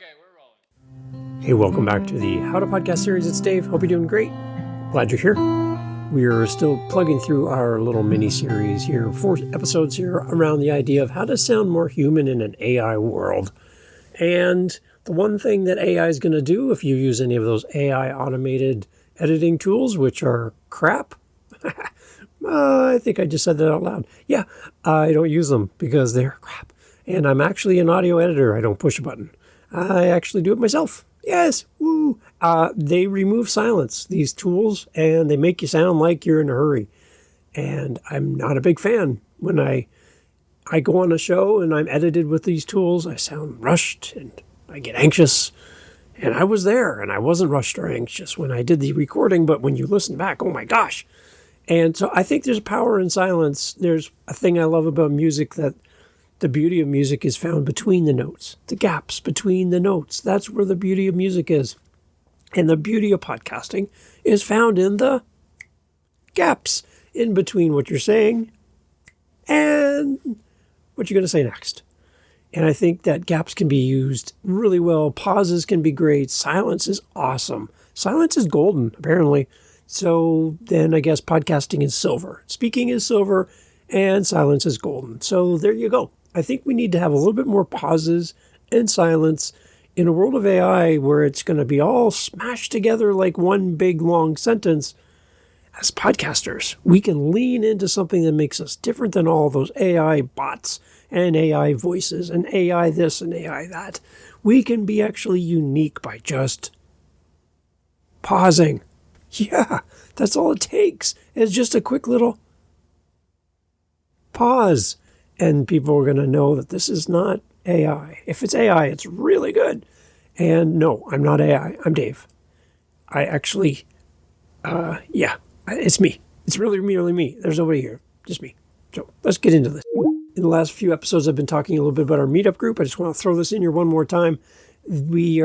Okay, we're rolling. Hey, welcome back to the How to Podcast series. It's Dave. Hope you're doing great. Glad you're here. We are still plugging through our little mini-series here, 4 episodes here around the idea of how to sound more human in an AI world. And the one thing that AI is going to do, if you use any of those AI automated editing tools, which are crap, I think I just said that out loud. Yeah, I don't use them because they're crap. And I'm actually an audio editor. I don't push a button. I actually do it myself. Yes, woo. They remove silence, these tools, and they make you sound like you're in a hurry. And I'm not a big fan. When I go on a show and I'm edited with these tools, I sound rushed and I get anxious. And I was there and I wasn't rushed or anxious when I did the recording, but when you listen back, oh my gosh. And so I think there's power in silence. There's a thing I love about music, that the beauty of music is found between the notes, the gaps between the notes. That's where the beauty of music is. And the beauty of podcasting is found in the gaps in between what you're saying and what you're going to say next. And I think that gaps can be used really well. Pauses can be great. Silence is awesome. Silence is golden, apparently. So then I guess podcasting is silver. Speaking is silver and silence is golden. So there you go. I think we need to have a little bit more pauses and silence in a world of AI where it's going to be all smashed together like one big long sentence. As podcasters, we can lean into something that makes us different than all those AI bots and AI voices and AI this and AI that. We can be actually unique by just pausing. Yeah, that's all it takes. It's just a quick little pause. And people are going to know that this is not AI. If it's AI, it's really good. And no, I'm not AI. I'm Dave. I actually, it's me. It's really merely me. There's nobody here. Just me. So let's get into this. In the last few episodes, I've been talking a little bit about our meetup group. I just want to throw this in here one more time. We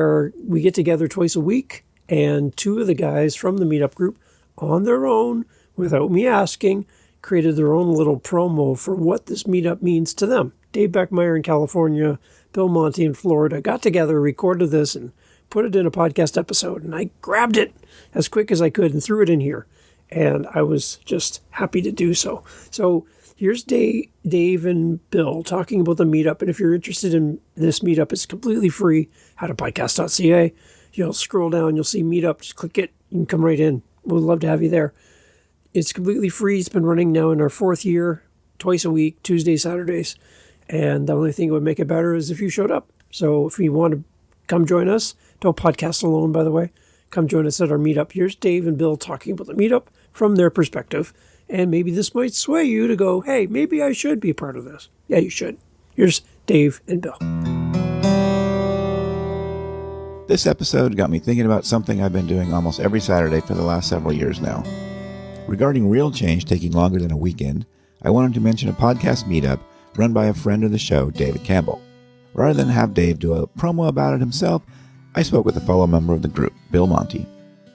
get together twice a week, and 2 of the guys from the meetup group, on their own, without me asking, created their own little promo for what this meetup means to them. Dave Beckmeyer in California, Bill Monty in Florida got together, recorded this, and put it in a podcast episode. And I grabbed it as quick as I could and threw it in here. And I was just happy to do so. So here's Dave and Bill talking about the meetup. And if you're interested in this meetup, it's completely free. howtopodcast.ca. You'll scroll down, you'll see meetup. Just click it. You can come right in. We'd love to have you there. It's completely free. It's been running now in our 4th year, twice a week, Tuesdays, Saturdays. And the only thing that would make it better is if you showed up. So if you want to come join us, don't podcast alone, by the way. Come join us at our meetup. Here's Dave and Bill talking about the meetup from their perspective. And maybe this might sway you to go, hey, maybe I should be a part of this. Yeah, you should. Here's Dave and Bill. This episode got me thinking about something I've been doing almost every Saturday for the last several years now. Regarding real change taking longer than a weekend, I wanted to mention a podcast meetup run by a friend of the show, David Campbell. Rather than have Dave do a promo about it himself, I spoke with a fellow member of the group, Bill Monty.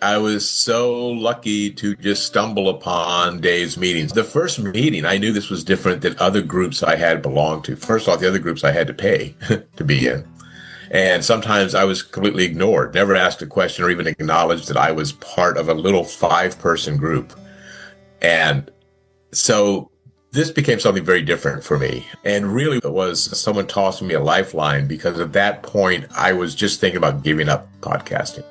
I was so lucky to just stumble upon Dave's meetings. The first meeting, I knew this was different than other groups I had belonged to. First off, the other groups I had to pay to be in. And sometimes I was completely ignored, never asked a question or even acknowledged that I was part of a little 5-person group. And so this became something very different for me. And really it was someone tossing me a lifeline, because at that point I was just thinking about giving up podcasting.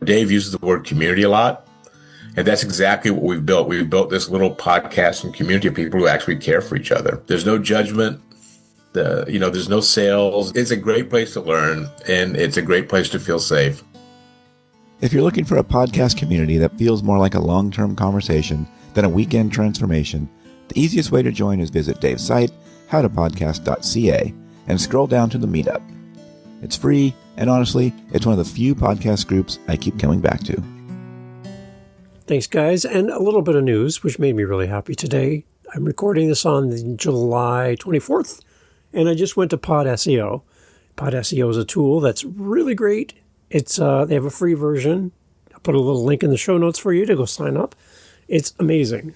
Dave uses the word community a lot. And that's exactly what we've built. We've built this little podcasting community of people who actually care for each other. There's no judgment. There's no sales. It's a great place to learn, and it's a great place to feel safe. If you're looking for a podcast community that feels more like a long-term conversation than a weekend transformation, the easiest way to join is visit Dave's site, howtopodcast.ca, and scroll down to the meetup. It's free, and honestly, it's one of the few podcast groups I keep coming back to. Thanks, guys. And a little bit of news, which made me really happy today. I'm recording this on July 24th, and I just went to Pod SEO. Pod SEO is a tool that's really great. It's they have a free version. I'll put a little link in the show notes for you to go sign up. It's amazing.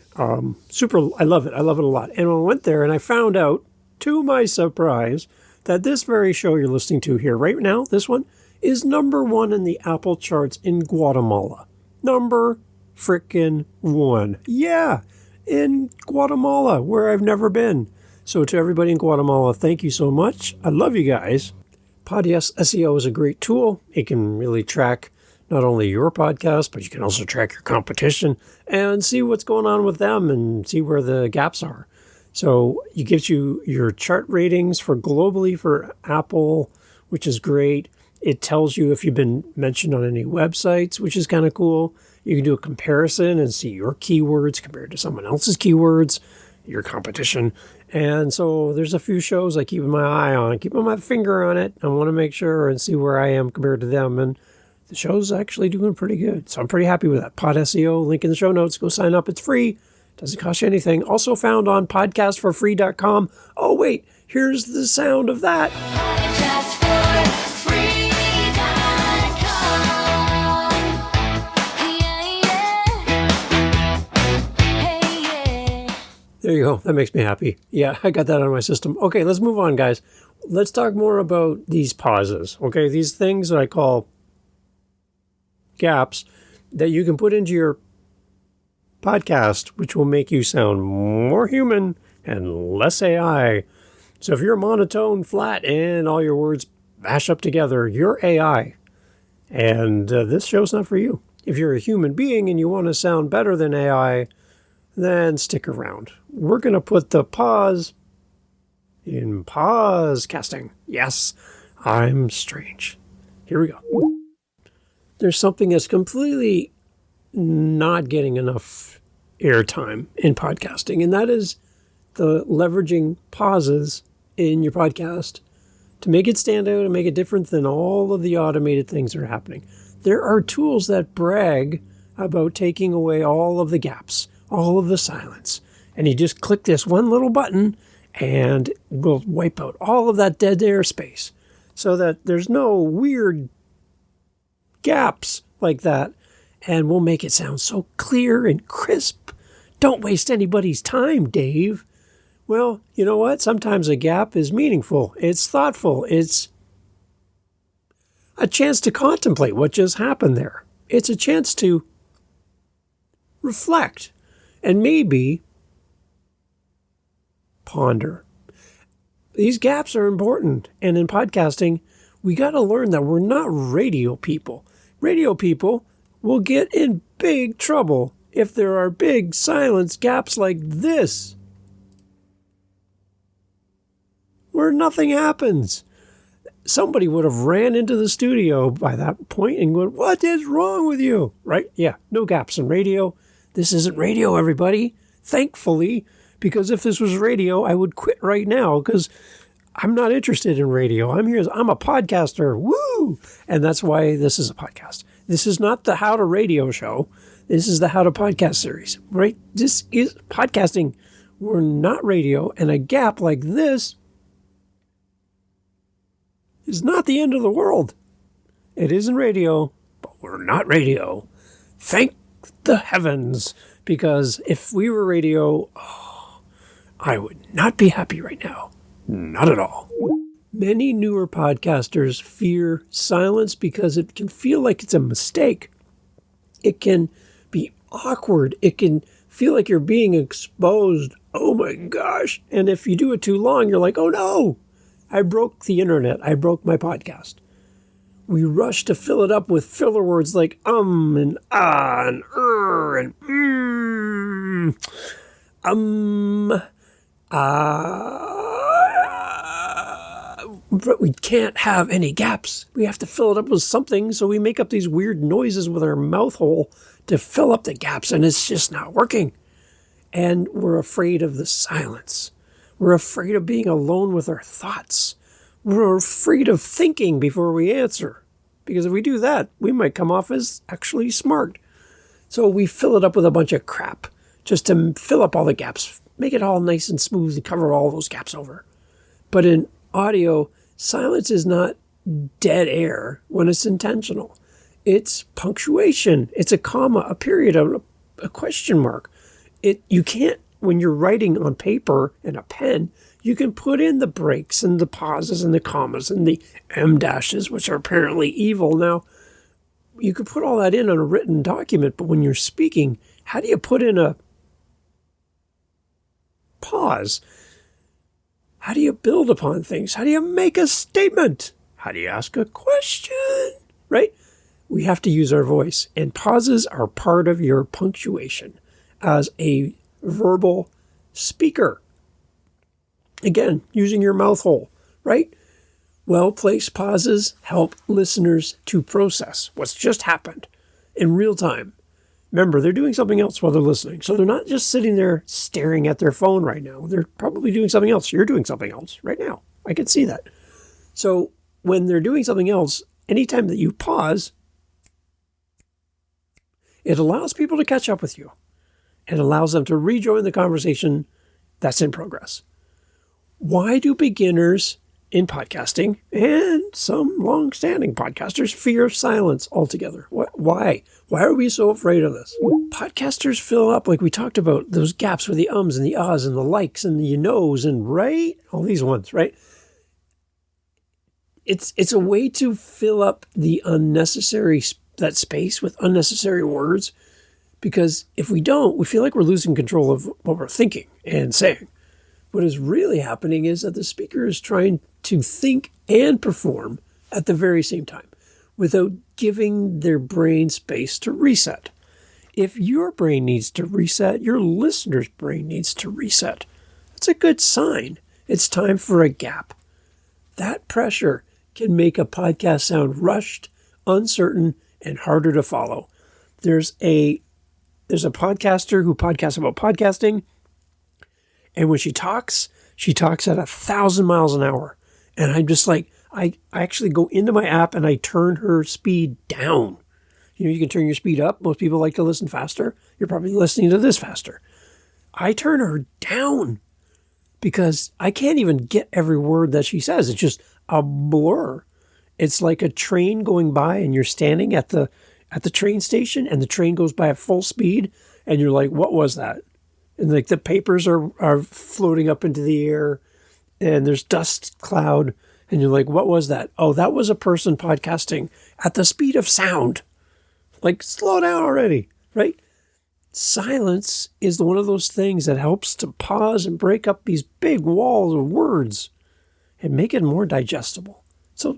Super. I love it. I love it a lot. And I went there and I found out, to my surprise, that this very show you're listening to here right now, this one, is number 1 in the Apple charts in Guatemala. Number frickin' 1. Yeah, in Guatemala, where I've never been. So to everybody in Guatemala, thank you so much. I love you guys. Podcast SEO is a great tool. It can really track not only your podcast, but you can also track your competition and see what's going on with them and see where the gaps are. So it gives you your chart ratings for globally for Apple, which is great. It tells you if you've been mentioned on any websites, which is kind of cool. You can do a comparison and see your keywords compared to someone else's keywords, your competition. And so there's a few shows I keep my eye on, keeping my finger on it. I want to make sure and see where I am compared to them. And the show's actually doing pretty good. So I'm pretty happy with that. Pod SEO, link in the show notes. Go sign up. It's free. Doesn't cost you anything. Also found on podcastforfree.com. Oh, wait. Here's the sound of that. There you go. That makes me happy. Yeah, I got that out of my system. Okay, let's move on, guys. Let's talk more about these pauses. Okay, these things that I call gaps that you can put into your podcast, which will make you sound more human and less AI. So if you're monotone, flat, and all your words mash up together, you're AI. And this show's not for you. If you're a human being and you want to sound better than AI, then stick around. We're going to put the pause in pause casting. Yes, I'm strange. Here we go. There's something that's completely not getting enough airtime in podcasting, and that is the leveraging pauses in your podcast to make it stand out and make it different than all of the automated things that are happening. There are tools that brag about taking away all of the gaps, all of the silence, and you just click this one little button and we'll wipe out all of that dead air space so that there's no weird gaps like that, and we'll make it sound so clear and crisp. Don't waste anybody's time, Dave. Well, you know what? Sometimes a gap is meaningful. It's thoughtful. It's a chance to contemplate what just happened there. It's a chance to reflect and maybe ponder. These gaps are important. And in podcasting, we got to learn that we're not radio people. Radio people will get in big trouble if there are big silence gaps like this, where nothing happens. Somebody would have ran into the studio by that point and gone, "What is wrong with you?" Right? Yeah, no gaps in radio. This isn't radio, everybody. Thankfully, because if this was radio, I would quit right now because I'm not interested in radio. I'm a podcaster. Woo! And that's why this is a podcast. This is not the How to Radio show. This is the How to Podcast series, right? This is podcasting. We're not radio, and a gap like this is not the end of the world. It isn't radio, but we're not radio. Thank the heavens, because if we were radio, I would not be happy right now. Not at all. Many newer podcasters fear silence because it can feel like it's a mistake. It can be awkward. It can feel like you're being exposed. Oh my gosh. And if you do it too long, you're like, oh no, I broke the internet. I broke my podcast. We rush to fill it up with filler words like and ah and and but we can't have any gaps. We have to fill it up with something, so we make up these weird noises with our mouth hole to fill up the gaps, and it's just not working. And we're afraid of the silence. We're afraid of being alone with our thoughts. We're afraid of thinking before we answer, because if we do that, we might come off as actually smart. So we fill it up with a bunch of crap just to fill up all the gaps, make it all nice and smooth and cover all those gaps over. But in audio, silence is not dead air when it's intentional. It's punctuation. It's a comma, a period, a question mark. You can't, when you're writing on paper and a pen, You can put in the breaks and the pauses and the commas and the em dashes, which are apparently evil. Now, you could put all that in on a written document, but when you're speaking, how do you put in a pause? How do you build upon things? How do you make a statement? How do you ask a question? Right? We have to use our voice, and pauses are part of your punctuation as a verbal speaker. Again, using your mouth hole, right? Well-placed pauses help listeners to process what's just happened in real time. Remember, they're doing something else while they're listening. So they're not just sitting there staring at their phone right now. They're probably doing something else. You're doing something else right now. I can see that. So when they're doing something else, anytime that you pause, it allows people to catch up with you. It allows them to rejoin the conversation that's in progress. Why do beginners in podcasting and some long-standing podcasters fear silence altogether? Why? Why are we so afraid of this? Podcasters fill up, like we talked about, those gaps with the ums and the ahs and the likes and the you knows and right? All these ones, right? It's a way to fill up the unnecessary, that space with unnecessary words, because if we don't, we feel like we're losing control of what we're thinking and saying. What is really happening is that the speaker is trying to think and perform at the very same time without giving their brain space to reset. If your brain needs to reset, your listener's brain needs to reset. That's a good sign. It's time for a gap. That pressure can make a podcast sound rushed, uncertain, and harder to follow. There's a podcaster who podcasts about podcasting, and when she talks at 1,000 miles an hour. And I'm just like, I actually go into my app and I turn her speed down. You know, you can turn your speed up. Most people like to listen faster. You're probably listening to this faster. I turn her down because I can't even get every word that she says. It's just a blur. It's like a train going by and you're standing at the train station and the train goes by at full speed and you're like, what was that? And like the papers are floating up into the air and there's dust cloud. And you're like, what was that? Oh, that was a person podcasting at the speed of sound. Like, slow down already, right? Silence is one of those things that helps to pause and break up these big walls of words and make it more digestible. So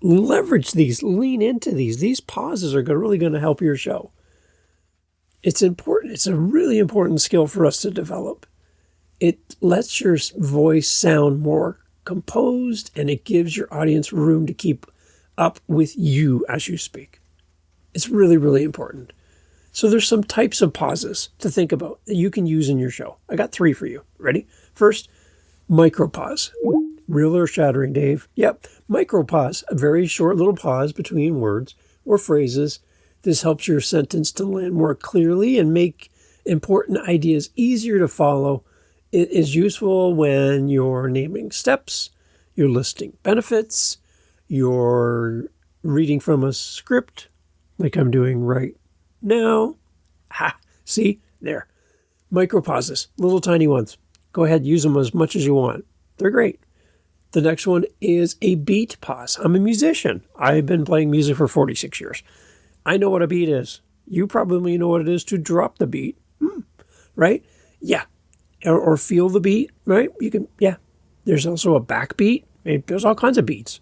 leverage these, lean into these. These pauses are really going to help your show. It's important. It's a really important skill for us to develop. It lets your voice sound more composed and it gives your audience room to keep up with you as you speak. It's really, really important. So there's some types of pauses to think about that you can use in your show. I got 3 for you. Ready? First, micropause. Real or shattering, Dave? Yep. Micropause, a very short little pause between words or phrases. This helps your sentence to land more clearly and make important ideas easier to follow. It is useful when you're naming steps, you're listing benefits, you're reading from a script, like I'm doing right now. See? There. Micropauses, little tiny ones. Go ahead, use them as much as you want. They're great. The next one is a beat pause. I'm a musician. I've been playing music for 46 years. I know what a beat is. You probably know what it is to drop the beat, right? Yeah. Or feel the beat, right? You can, yeah. There's also a backbeat. There's all kinds of beats.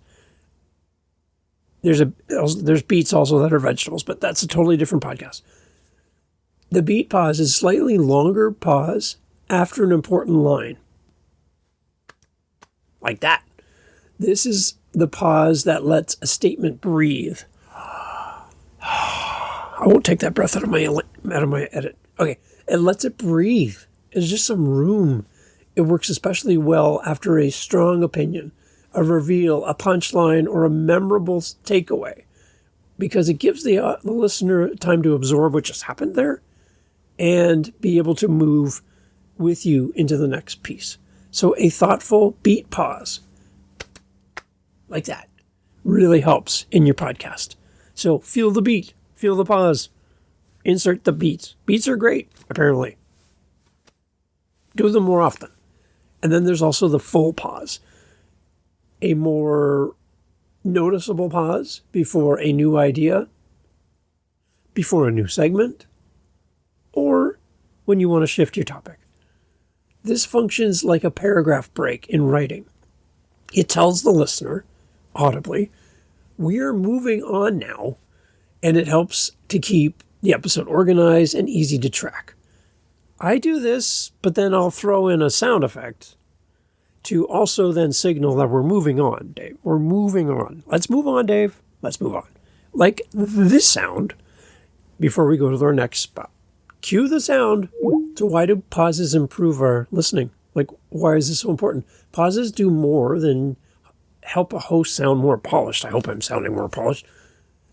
There's beats also that are vegetables, but that's a totally different podcast. The beat pause is slightly longer pause after an important line. Like that. This is the pause that lets a statement breathe. I won't take that breath out of my edit. Okay, it lets it breathe. There's just some room. It works especially well after a strong opinion, a reveal, a punchline, or a memorable takeaway, because it gives the listener time to absorb what just happened there and be able to move with you into the next piece. So a thoughtful beat pause, like that, really helps in your podcast. So feel the beat, feel the pause, insert the beats. Beats are great, apparently. Do them more often. And then there's also the full pause, a more noticeable pause before a new idea, before a new segment, or when you want to shift your topic. This functions like a paragraph break in writing. It tells the listener, audibly, we're moving on now, and it helps to keep the episode organized and easy to track. I do this, but then I'll throw in a sound effect to also then signal that we're moving on, Dave. We're moving on. Let's move on, Dave. Let's move on. Like this sound before we go to our next spot. Cue the sound. So why do pauses improve our listening? Like, why is this so important? Pauses do more than help a host sound more polished. I hope I'm sounding more polished.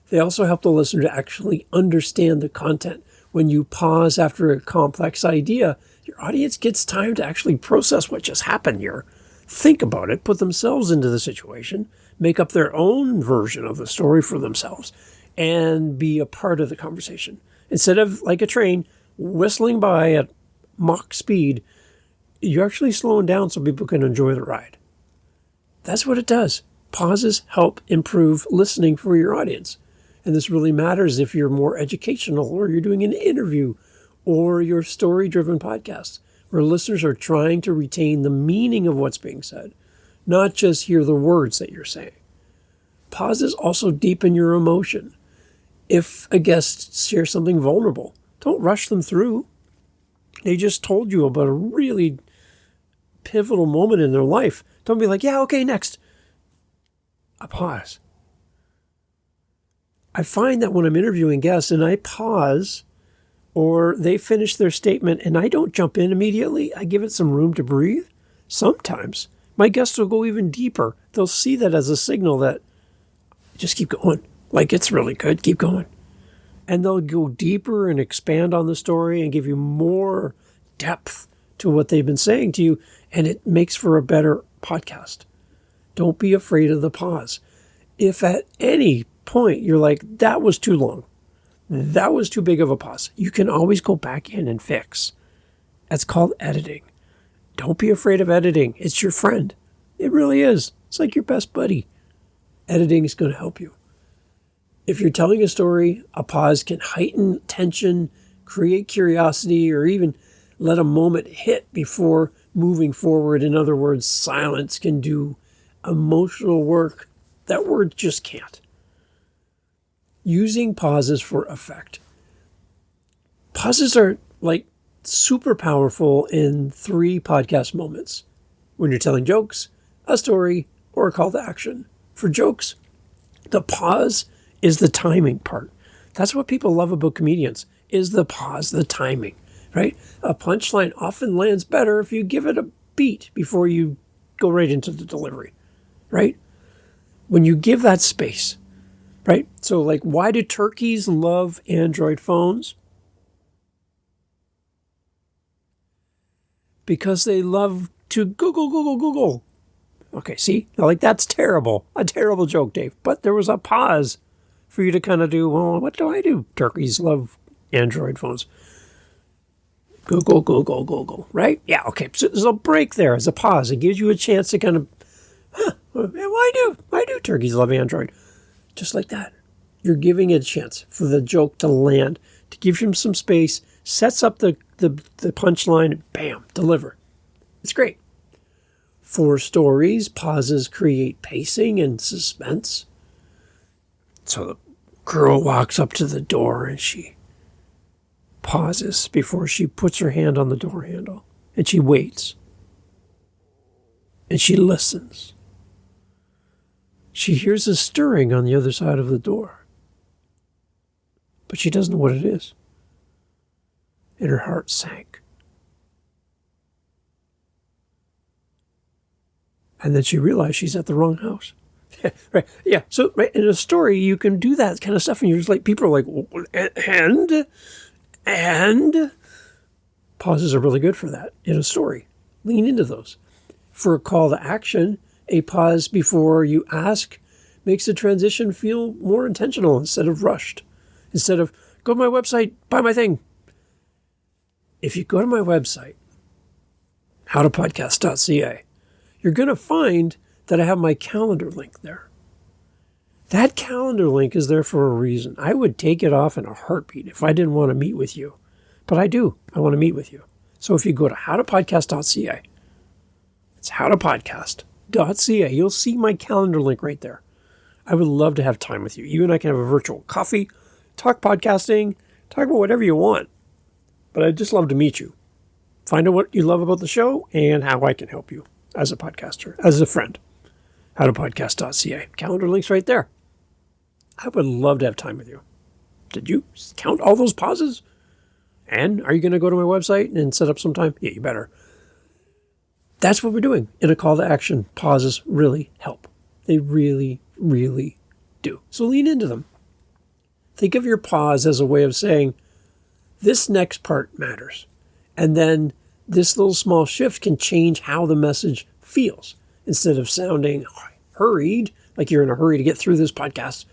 They also help the listener to actually understand the content. When you pause after a complex idea, your audience gets time to actually process what just happened here. Think about it, put themselves into the situation, make up their own version of the story for themselves, and be a part of the conversation. Instead of like a train whistling by at Mach speed, you're actually slowing down so people can enjoy the ride. That's what it does. Pauses help improve listening for your audience. And this really matters if you're more educational or you're doing an interview or your story-driven podcast where listeners are trying to retain the meaning of what's being said, not just hear the words that you're saying. Pauses also deepen your emotion. If a guest shares something vulnerable, don't rush them through. They just told you about a really pivotal moment in their life. Don't be like, yeah, okay, next. A pause. I find that when I'm interviewing guests and I pause or they finish their statement and I don't jump in immediately, I give it some room to breathe. Sometimes my guests will go even deeper. They'll see that as a signal that just keep going. Like, it's really good. Keep going. And they'll go deeper and expand on the story and give you more depth to what they've been saying to you. And it makes for a better podcast. Don't be afraid of the pause. If at any point you're like, that was too long, that was too big of a pause, you can always go back in and fix. That's called editing. Don't be afraid of editing. It's your friend. It really is. It's like your best buddy. Editing is going to help you. If you're telling a story, a pause can heighten tension, create curiosity, or even let a moment hit before moving forward. In other words, silence can do emotional work that words just can't. Using pauses for effect. Pauses are like super powerful in 3 podcast moments. When you're telling jokes, a story, or a call to action. For jokes, the pause is the timing part. That's what people love about comedians, is the pause, the timing, right? A punchline often lands better if you give it a beat before you go right into the delivery, right? When you give that space, right? So like, why do turkeys love Android phones? Because they love to Google. Okay, see? Like, that's terrible. A terrible joke, Dave. But there was a pause for you to kind of do, well, what do I do? Turkeys love Android phones. Google, right? Yeah, okay. So there's a break there. There's a pause. It gives you a chance to kind of, why do turkeys love Android? Just like that. You're giving it a chance for the joke to land, to give him some space, sets up the punchline, bam, deliver. It's great. For stories, pauses create pacing and suspense. So the girl walks up to the door and she pauses before she puts her hand on the door handle. And she waits. And she listens. She hears a stirring on the other side of the door. But she doesn't know what it is. And her heart sank. And then she realized she's at the wrong house. Right? Yeah. So, right, in a story, you can do that kind of stuff, and you're just like, people are like, and pauses are really good for that in a story. Lean into those. For a call to action, a pause before you ask makes the transition feel more intentional instead of rushed. Instead of, go to my website, buy my thing. If you go to my website, howtopodcast.ca, you're going to find that I have my calendar link there. That calendar link is there for a reason. I would take it off in a heartbeat if I didn't want to meet with you. But I do. I want to meet with you. So if you go to howtopodcast.ca, it's howtopodcast.ca, you'll see my calendar link right there. I would love to have time with you. You and I can have a virtual coffee, talk podcasting, talk about whatever you want. But I'd just love to meet you. Find out what you love about the show and how I can help you as a podcaster, as a friend. howtopodcast.ca. Calendar link's right there. I would love to have time with you. Did you count all those pauses? And are you going to go to my website and set up some time? Yeah, you better. That's what we're doing in a call to action. Pauses really help. They really, really do. So lean into them. Think of your pause as a way of saying, this next part matters. And then this little small shift can change how the message feels. Instead of sounding hurried, like you're in a hurry to get through this podcast,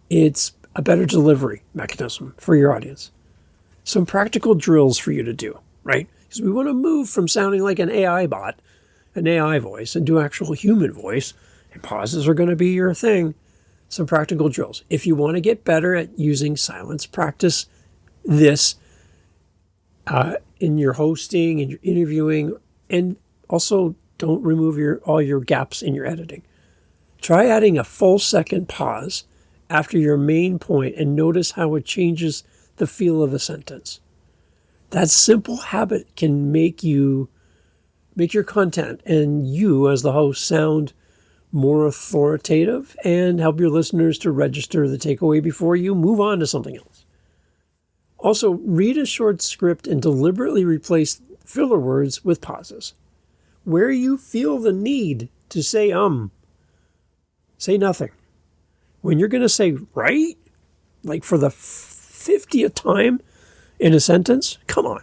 it's a better delivery mechanism for your audience. Some practical drills for you to do, right? Because we want to move from sounding like an AI bot, an AI voice, and do actual human voice. And pauses are going to be your thing. Some practical drills. If you want to get better at using silence, practice this in your hosting, in your interviewing, and also don't remove all your gaps in your editing. Try adding a full second pause after your main point and notice how it changes the feel of a sentence. That simple habit can make your content and you as the host sound more authoritative and help your listeners to register the takeaway before you move on to something else. Also, read a short script and deliberately replace filler words with pauses. Where you feel the need to say say nothing. When you're going to say right, like for the 50th time in a sentence, come on.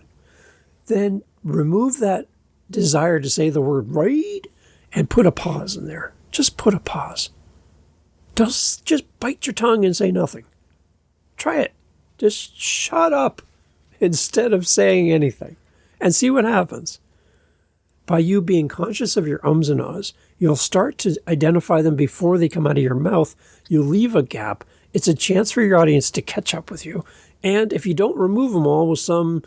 Then remove that desire to say the word right and put a pause in there. Just put a pause. Just bite your tongue and say nothing. Try it. Just shut up instead of saying anything and see what happens. By you being conscious of your ums and ahs, you'll start to identify them before they come out of your mouth. You'll leave a gap. It's a chance for your audience to catch up with you. And if you don't remove them all with some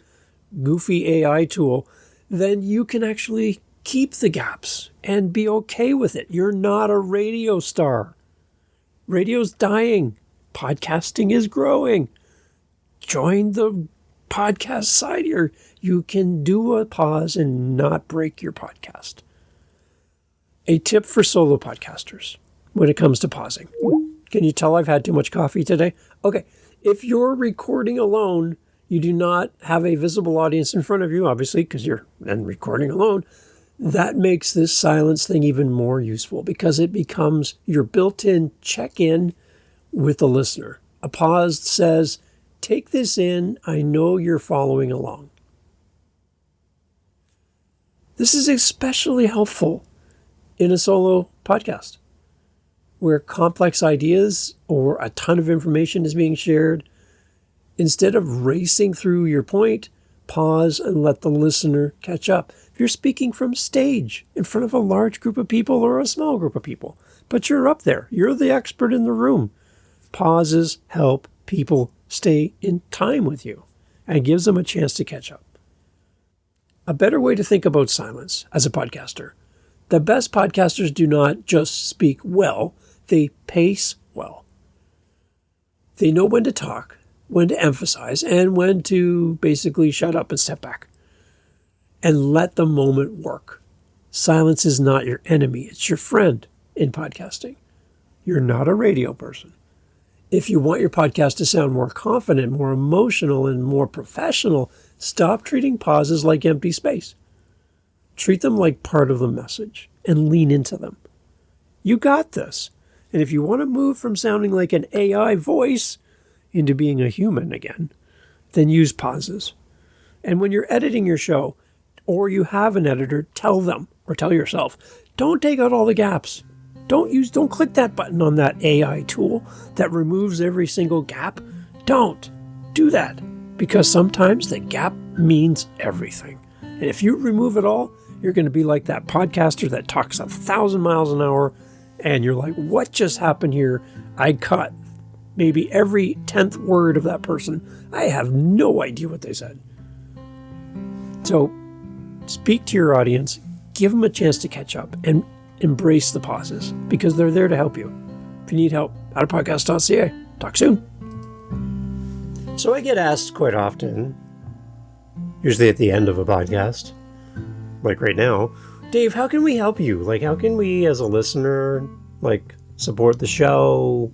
goofy AI tool, then you can actually keep the gaps and be okay with it. You're not a radio star. Radio's dying. Podcasting is growing. Join the podcast side here. You can do a pause and not break your podcast. A tip for solo podcasters when it comes to pausing. Can you tell I've had too much coffee today? Okay, if you're recording alone, you do not have a visible audience in front of you, obviously, because you're then recording alone. That makes this silence thing even more useful because it becomes your built-in check-in with the listener. A pause says, take this in. I know you're following along. This is especially helpful in a solo podcast where complex ideas or a ton of information is being shared. Instead of racing through your point, pause and let the listener catch up. If you're speaking from stage in front of a large group of people or a small group of people, but you're up there, you're the expert in the room, pauses help people stay in time with you and gives them a chance to catch up. A better way to think about silence as a podcaster. The best podcasters do not just speak well, they pace well. They know when to talk, when to emphasize, and when to basically shut up and step back and let the moment work. Silence is not your enemy, it's your friend in podcasting. You're not a radio person. If you want your podcast to sound more confident, more emotional, and more professional, stop treating pauses like empty space. Treat them like part of the message and lean into them. You got this. And if you want to move from sounding like an AI voice into being a human again, then use pauses. And when you're editing your show, or you have an editor, tell them or tell yourself, don't take out all the gaps. Don't click that button on that AI tool that removes every single gap. Don't do that because sometimes the gap means everything. And if you remove it all, You're going to be like that podcaster that talks 1,000 miles an hour, and you're like, what just happened here? I caught maybe every 10th word of that person. I have no idea what they said. So speak to your audience, give them a chance to catch up, and embrace the pauses, because they're there to help you. If you need help, howtopodcast.ca. Talk soon. So I get asked quite often, usually at the end of a podcast, like right now, Dave, how can we help you? Like, how can we, as a listener, like, support the show?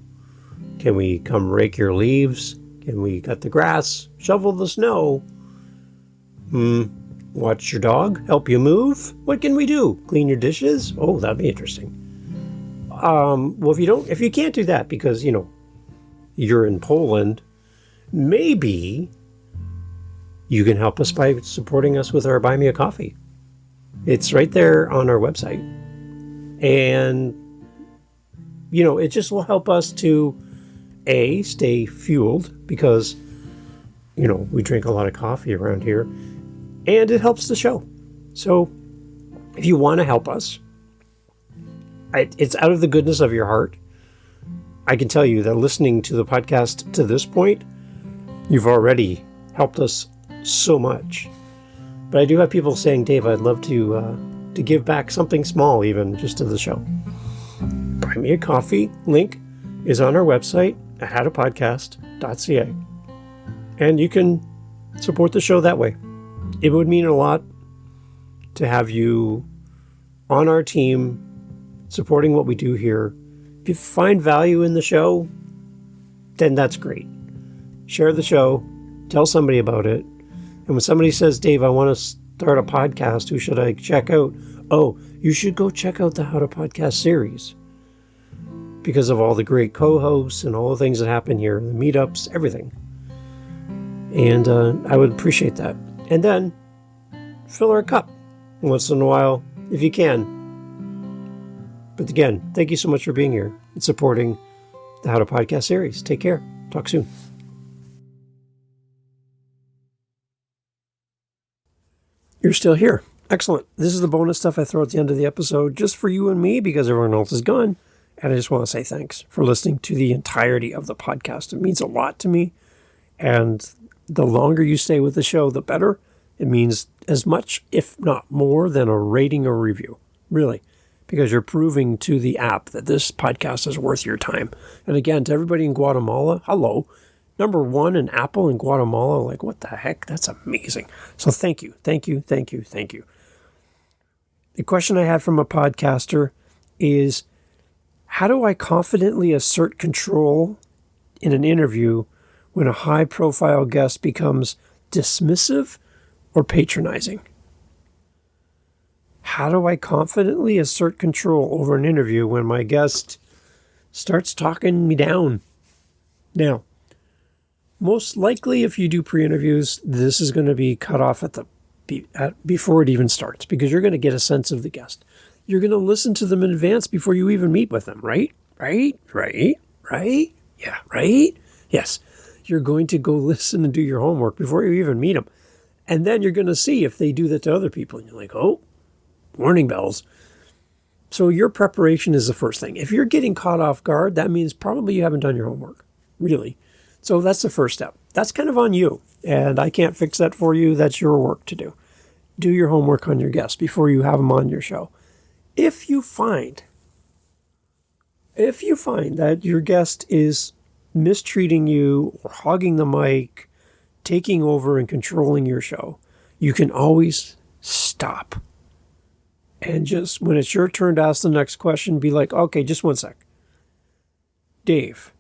Can we come rake your leaves? Can we cut the grass? Shovel the snow? Watch your dog? Help you move? What can we do? Clean your dishes? Oh, that'd be interesting. Well, if you can't do that because, you're in Poland, maybe you can help us by supporting us with our Buy Me a Coffee. It's right there on our website. And, it just will help us to, A, stay fueled because, we drink a lot of coffee around here. And it helps the show. So if you want to help us, it's out of the goodness of your heart. I can tell you that listening to the podcast to this point, you've already helped us so much. But I do have people saying, Dave, I'd love to give back something small, even just to the show. Buy Me a Coffee link is on our website at howtopodcast.ca. And you can support the show that way. It would mean a lot to have you on our team supporting what we do here. If you find value in the show, then that's great. Share the show, tell somebody about it. And when somebody says, Dave, I want to start a podcast, who should I check out? Oh, you should go check out the How to Podcast series because of all the great co-hosts and all the things that happen here, the meetups, everything. And I would appreciate that. And then fill our cup once in a while if you can. But again, thank you so much for being here and supporting the How to Podcast series. Take care. Talk soon. You're still here. Excellent. This is the bonus stuff I throw at the end of the episode just for you and me because everyone else is gone. And I just want to say thanks for listening to the entirety of the podcast. It means a lot to me. And the longer you stay with the show, the better. It means as much, if not more, than a rating or review. Really. Because you're proving to the app that this podcast is worth your time. And again, to everybody in Guatemala, hello. Number 1 in Apple in Guatemala. Like, what the heck? That's amazing. So thank you. Thank you. Thank you. Thank you. The question I had from a podcaster is, how do I confidently assert control in an interview when a high-profile guest becomes dismissive or patronizing? How do I confidently assert control over an interview when my guest starts talking me down? Now, most likely if you do pre-interviews, this is going to be cut off before it even starts because you're going to get a sense of the guest. You're going to listen to them in advance before you even meet with them, right? Right? Yeah, right? Yes. You're going to go listen and do your homework before you even meet them. And then you're going to see if they do that to other people. And you're like, oh, warning bells. So your preparation is the first thing. If you're getting caught off guard, that means probably you haven't done your homework, really. So that's the first step. That's kind of on you. And I can't fix that for you. That's your work to do. Do your homework on your guests before you have them on your show. If you find that your guest is mistreating you or hogging the mic, taking over and controlling your show, you can always stop. And just when it's your turn to ask the next question, be like, okay, just one sec. Dave,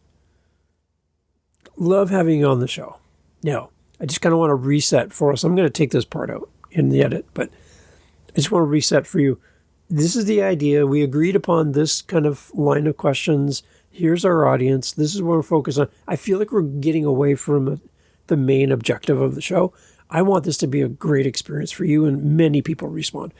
love having you on the show. Now, I just kind of want to reset for us. I'm going to take this part out in the edit, but I just want to reset for you. This is the idea. We agreed upon this kind of line of questions. Here's our audience. This is what we're focused on. I feel like we're getting away from the main objective of the show. I want this to be a great experience for you, and many people respond.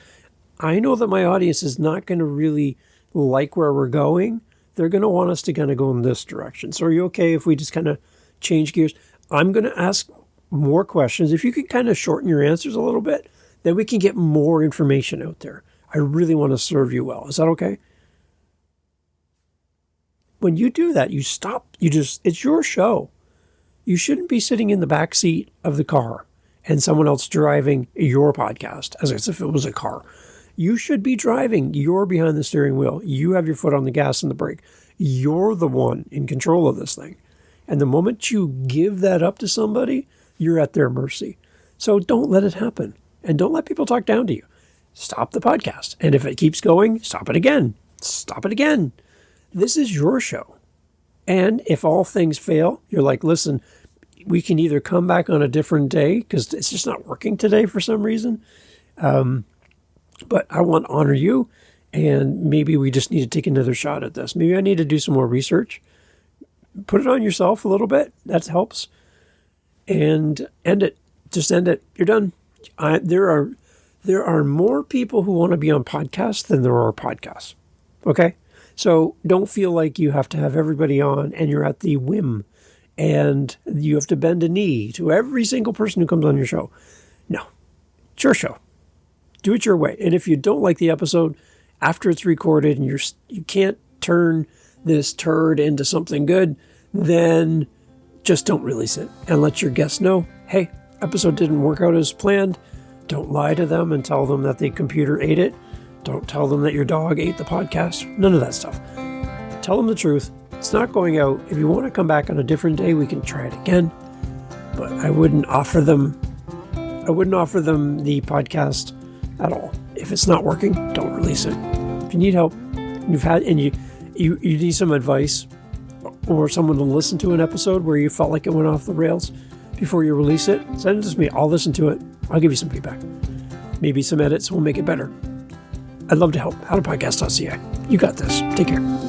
I know that my audience is not going to really like where we're going. They're going to want us to kind of go in this direction. So are you okay if we just kind of change gears? I'm going to ask more questions. If you could kind of shorten your answers a little bit, Then we can get more information out there. I really want to serve you well. Is that okay? When you do that, you stop. It's your show. You shouldn't be sitting in the back seat of the car and someone else driving your podcast as if it was a car. You should be driving. You're behind the steering wheel. You have your foot on the gas and the brake. You're the one in control of this thing. And the moment you give that up to somebody, you're at their mercy. So don't let it happen. And don't let people talk down to you. Stop the podcast. And if it keeps going, stop it again. Stop it again. This is your show. And if all things fail, you're like, listen, we can either come back on a different day because it's just not working today for some reason. But I want to honor you, and maybe we just need to take another shot at this. Maybe I need to do some more research. Put it on yourself a little bit. That helps. And end it. Just end it. You're done. There are more people who want to be on podcasts than there are podcasts. Okay? So don't feel like you have to have everybody on and you're at the whim and you have to bend a knee to every single person who comes on your show. No. It's your show. Do it your way. And if you don't like the episode after it's recorded and you can't turn this turd into something good, then just don't release it and let your guests know, hey, episode didn't work out as planned. Don't lie to them and tell them that the computer ate it. Don't tell them that your dog ate the podcast. None of that stuff. Tell them the truth. It's not going out. If you want to come back on a different day, we can try it again. But I wouldn't offer them the podcast at all. If it's not working, don't release it. If you need help, you need some advice or someone to listen to an episode where you felt like it went off the rails before you release it, send it to me. I'll listen to it. I'll give you some feedback. Maybe some edits will make it better. I'd love to help. howtopodcast.ca. You got this. Take care.